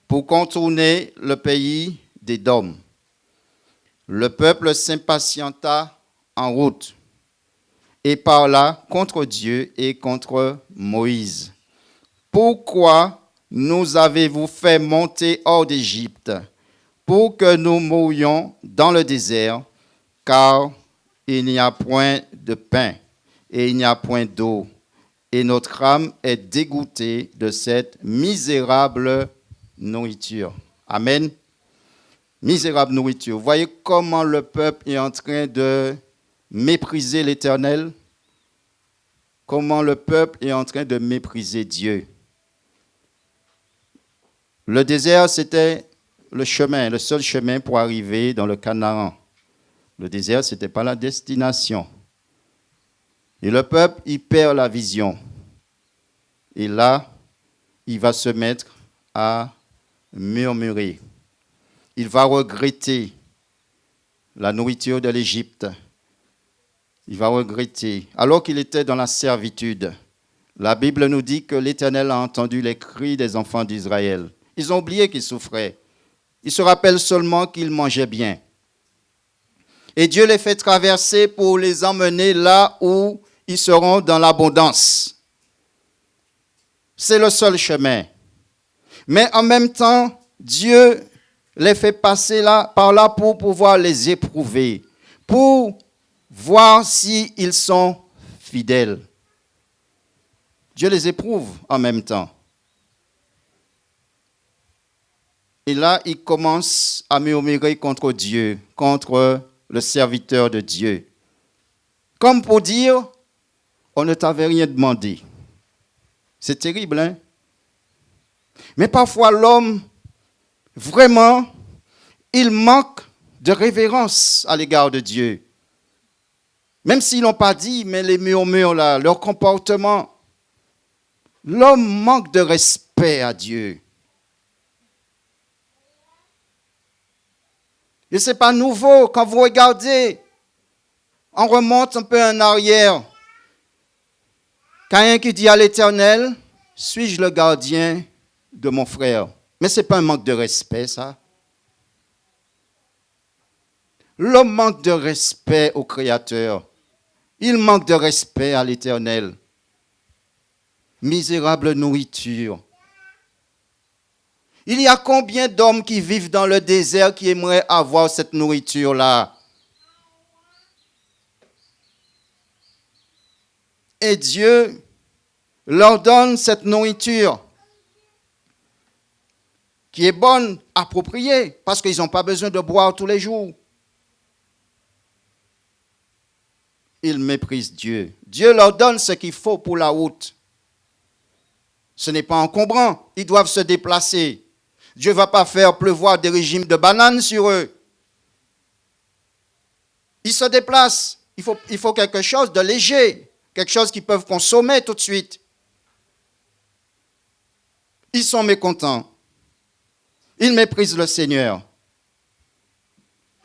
pour contourner le pays d'Édom. Le peuple s'impatienta en route et parla contre Dieu et contre Moïse. Pourquoi nous avez-vous fait monter hors d'Égypte pour que nous mourions dans le désert, car il n'y a point de pain et il n'y a point d'eau, et notre âme est dégoûtée de cette misérable nourriture. » Amen. Misérable nourriture. Vous voyez comment le peuple est en train de mépriser l'Éternel, comment le peuple est en train de mépriser Dieu. Le désert, c'était le chemin, le seul chemin pour arriver dans le Canaan. Le désert, ce n'était pas la destination. Et le peuple, il perd la vision. Et là, il va se mettre à murmurer. Il va regretter la nourriture de l'Égypte. Il va regretter. Alors qu'il était dans la servitude, la Bible nous dit que l'Éternel a entendu les cris des enfants d'Israël. Ils ont oublié qu'ils souffraient. Ils se rappellent seulement qu'ils mangeaient bien. Et Dieu les fait traverser pour les emmener là où ils seront dans l'abondance. C'est le seul chemin. Mais en même temps, Dieu les fait passer par là pour pouvoir les éprouver, pour voir s'ils sont fidèles. Dieu les éprouve en même temps. Et là, ils commencent à murmurer contre Dieu, contre le serviteur de Dieu. Comme pour dire, on ne t'avait rien demandé. C'est terrible, hein? Mais parfois, l'homme, vraiment, il manque de révérence à l'égard de Dieu. Même s'ils n'ont pas dit, mais les murmures là, leur comportement, l'homme manque de respect à Dieu. Et ce n'est pas nouveau. Quand vous regardez, on remonte un peu en arrière. Caïn qui dit à l'Éternel, suis-je le gardien de mon frère? Mais ce n'est pas un manque de respect, ça. L'homme manque de respect au Créateur. Il manque de respect à l'Éternel. Misérable nourriture. Il y a combien d'hommes qui vivent dans le désert qui aimeraient avoir cette nourriture-là? Et Dieu leur donne cette nourriture qui est bonne, appropriée, parce qu'ils n'ont pas besoin de boire tous les jours. Ils méprisent Dieu. Dieu leur donne ce qu'il faut pour la route. Ce n'est pas encombrant. Ils doivent se déplacer. Dieu ne va pas faire pleuvoir des régimes de bananes sur eux. Ils se déplacent. Il faut quelque chose de léger, quelque chose qu'ils peuvent consommer tout de suite. Ils sont mécontents. Ils méprisent le Seigneur.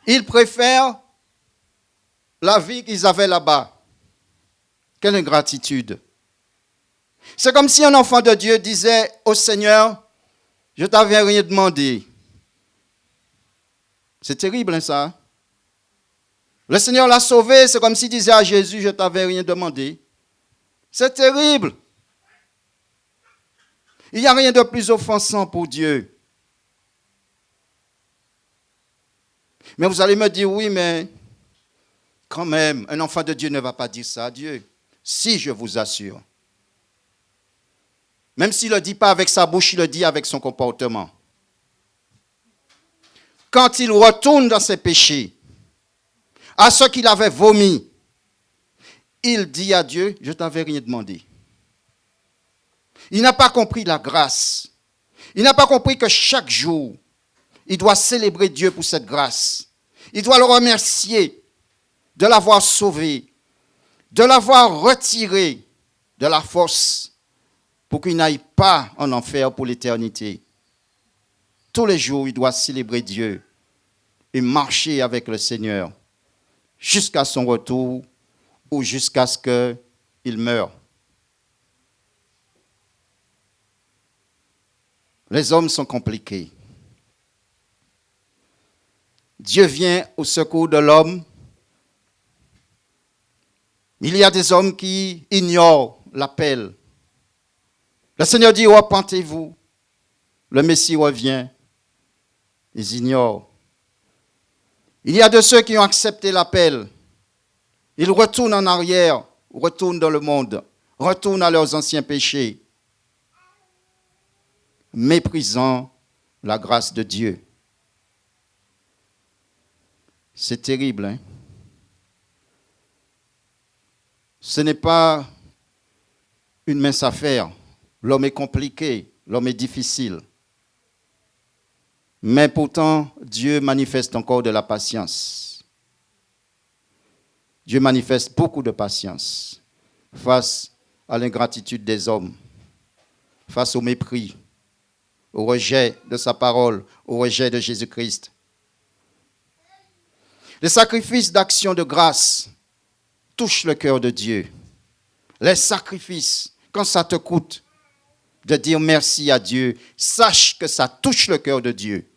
Ils préfèrent la vie qu'ils avaient là-bas. Quelle ingratitude. C'est comme si un enfant de Dieu disait au Seigneur, je t'avais rien demandé. C'est terrible, hein, ça. Le Seigneur l'a sauvé, c'est comme s'il disait à Jésus, je t'avais rien demandé. C'est terrible. Il n'y a rien de plus offensant pour Dieu. Mais vous allez me dire, oui, mais quand même, un enfant de Dieu ne va pas dire ça à Dieu. Si, je vous assure. Même s'il ne le dit pas avec sa bouche, il le dit avec son comportement. Quand il retourne dans ses péchés, à ce qu'il avait vomi, il dit à Dieu, je ne t'avais rien demandé. Il n'a pas compris la grâce. Il n'a pas compris que chaque jour, il doit célébrer Dieu pour cette grâce. Il doit le remercier de l'avoir sauvé, de l'avoir retiré de la force pour qu'il n'aille pas en enfer pour l'éternité. Tous les jours, il doit célébrer Dieu et marcher avec le Seigneur jusqu'à son retour ou jusqu'à ce qu'il meure. Les hommes sont compliqués. Dieu vient au secours de l'homme. Il y a des hommes qui ignorent l'appel. Le Seigneur dit, repentez-vous. Le Messie revient. Ils ignorent. Il y a de ceux qui ont accepté l'appel. Ils retournent en arrière, retournent dans le monde, retournent à leurs anciens péchés, méprisant la grâce de Dieu. C'est terrible, hein? Ce n'est pas une mince affaire. L'homme est compliqué, l'homme est difficile. Mais pourtant, Dieu manifeste encore de la patience. Dieu manifeste beaucoup de patience face à l'ingratitude des hommes, face au mépris, au rejet de sa parole, au rejet de Jésus-Christ. Les sacrifices d'action de grâce touchent le cœur de Dieu. Les sacrifices, quand ça te coûte de dire merci à Dieu, sache que ça touche le cœur de Dieu.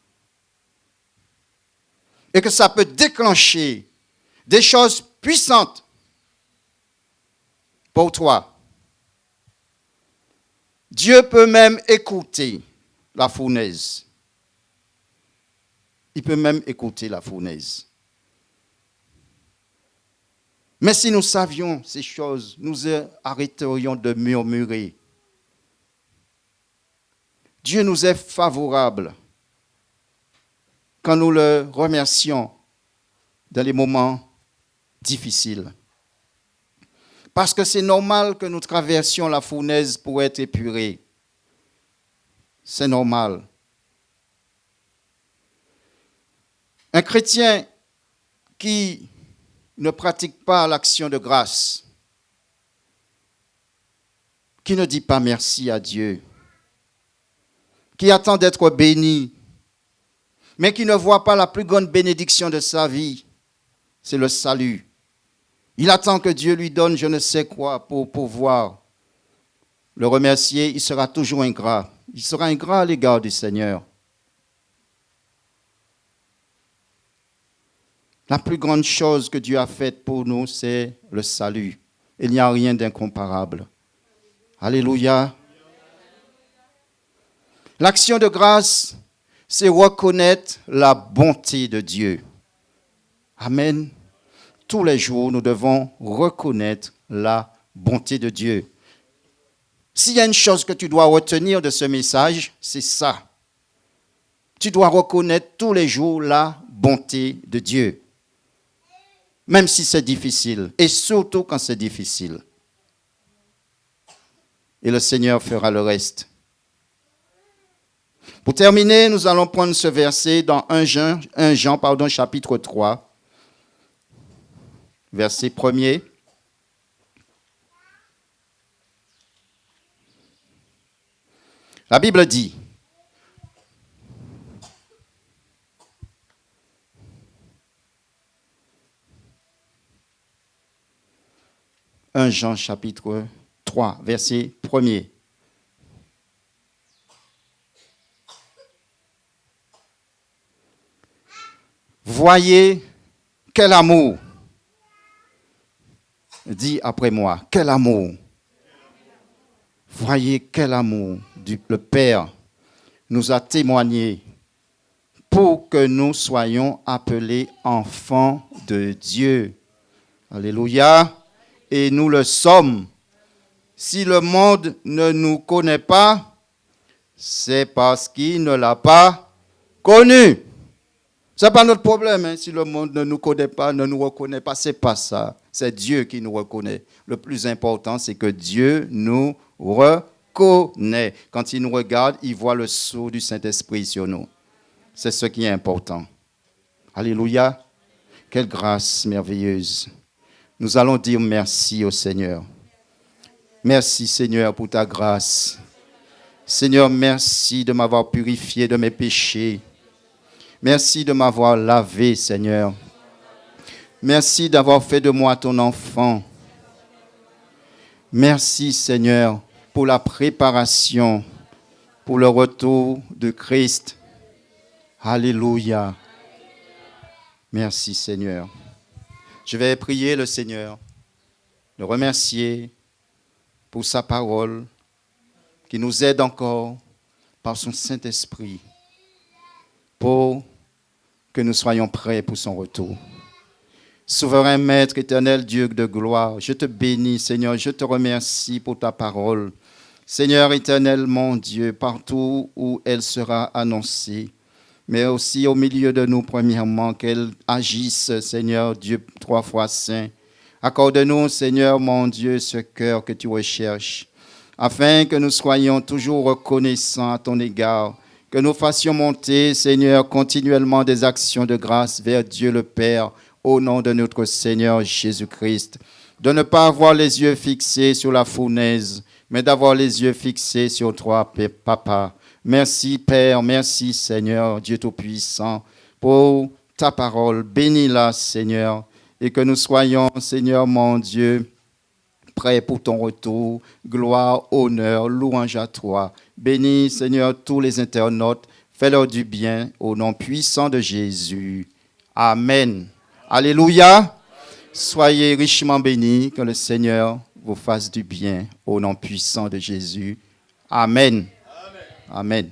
Et que ça peut déclencher des choses puissantes pour toi. Dieu peut même écouter la fournaise. Il peut même écouter la fournaise. Mais si nous savions ces choses, nous arrêterions de murmurer. Dieu nous est favorable quand nous le remercions dans les moments difficiles. Parce que c'est normal que nous traversions la fournaise pour être épurés. C'est normal. Un chrétien qui ne pratique pas l'action de grâce, qui ne dit pas merci à Dieu, qui attend d'être béni, mais qui ne voit pas la plus grande bénédiction de sa vie, c'est le salut. Il attend que Dieu lui donne je ne sais quoi pour pouvoir le remercier. Il sera toujours ingrat. Il sera ingrat à l'égard du Seigneur. La plus grande chose que Dieu a faite pour nous, c'est le salut. Il n'y a rien d'incomparable. Alléluia. L'action de grâce, c'est reconnaître la bonté de Dieu. Amen. Tous les jours, nous devons reconnaître la bonté de Dieu. S'il y a une chose que tu dois retenir de ce message, c'est ça. Tu dois reconnaître tous les jours la bonté de Dieu. Même si c'est difficile, et surtout quand c'est difficile. Et le Seigneur fera le reste. Pour terminer, nous allons prendre ce verset dans 1 Jean, chapitre 3, verset 1er. La Bible dit, « 1 Jean chapitre 3, verset 1er. Voyez quel amour, dis après moi, quel amour. Voyez quel amour le Père nous a témoigné pour que nous soyons appelés enfants de Dieu. Alléluia. Et nous le sommes. Si le monde ne nous connaît pas, c'est parce qu'il ne l'a pas connu. Ce n'est pas notre problème. Si le monde ne nous connaît pas, ne nous reconnaît pas, ce n'est pas ça. C'est Dieu qui nous reconnaît. Le plus important, c'est que Dieu nous reconnaît. Quand il nous regarde, il voit le sceau du Saint-Esprit sur nous. C'est ce qui est important. Alléluia. Quelle grâce merveilleuse. Nous allons dire merci au Seigneur. Merci Seigneur pour ta grâce. Seigneur, merci de m'avoir purifié de mes péchés. Merci de m'avoir lavé, Seigneur. Merci d'avoir fait de moi ton enfant. Merci, Seigneur, pour la préparation, pour le retour de Christ. Alléluia. Merci, Seigneur. Je vais prier le Seigneur, le remercier pour sa parole qui nous aide encore par son Saint-Esprit pour que nous soyons prêts pour son retour. Souverain Maître, éternel Dieu de gloire, je te bénis, Seigneur, je te remercie pour ta parole. Seigneur éternel, mon Dieu, partout où elle sera annoncée, mais aussi au milieu de nous, premièrement, qu'elle agisse, Seigneur Dieu, 3 fois saint. Accorde-nous, Seigneur, mon Dieu, ce cœur que tu recherches, afin que nous soyons toujours reconnaissants à ton égard, que nous fassions monter, Seigneur, continuellement des actions de grâce vers Dieu le Père, au nom de notre Seigneur Jésus-Christ. De ne pas avoir les yeux fixés sur la fournaise, mais d'avoir les yeux fixés sur toi, Papa. Merci, Père, merci, Seigneur, Dieu Tout-Puissant, pour ta parole. Bénis-la, Seigneur, et que nous soyons, Seigneur, mon Dieu, prêts pour ton retour. Gloire, honneur, louange à toi. Bénis, Seigneur, tous les internautes. Fais-leur du bien au nom puissant de Jésus. Amen. Alléluia. Soyez richement bénis. Que le Seigneur vous fasse du bien au nom puissant de Jésus. Amen. Amen.